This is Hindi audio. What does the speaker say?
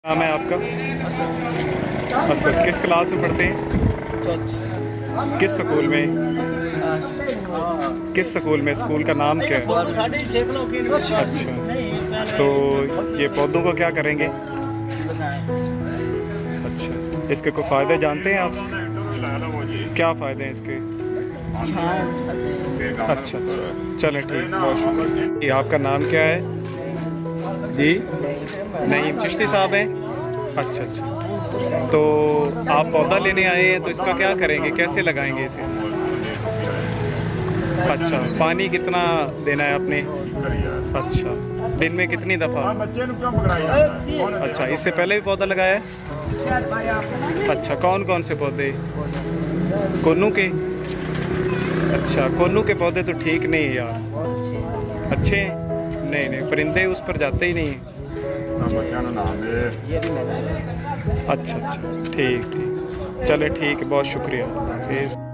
नाम है आपका? असद। किस क्लास में पढ़ते हैं? किस स्कूल में? किस स्कूल में? स्कूल का नाम क्या है? अच्छा, तो ये पौधों को क्या करेंगे? अच्छा, इसके कोई फ़ायदे जानते हैं आप? क्या फ़ायदे हैं इसके? अच्छा अच्छा, चलें ठीक, बहुत शुक्रिया। आपका नाम क्या है जी? नईम चिश्ती साहब हैं? अच्छा अच्छा, तो आप पौधा लेने आए हैं, तो इसका क्या करेंगे, कैसे लगाएंगे इसे? अच्छा, पानी कितना देना है आपने? अच्छा, दिन में कितनी दफ़ा? अच्छा, इससे पहले भी पौधा लगाया है? अच्छा, कौन कौन से पौधे? कोन्नू के? अच्छा, कोन्नू के पौधे तो ठीक नहीं है यार। अच्छे हैं? नहीं नहीं, परिंदे उस पर जाते ही नहीं हैं। अच्छा अच्छा, ठीक ठीक, चले ठीक है, बहुत शुक्रिया, हाफिज़।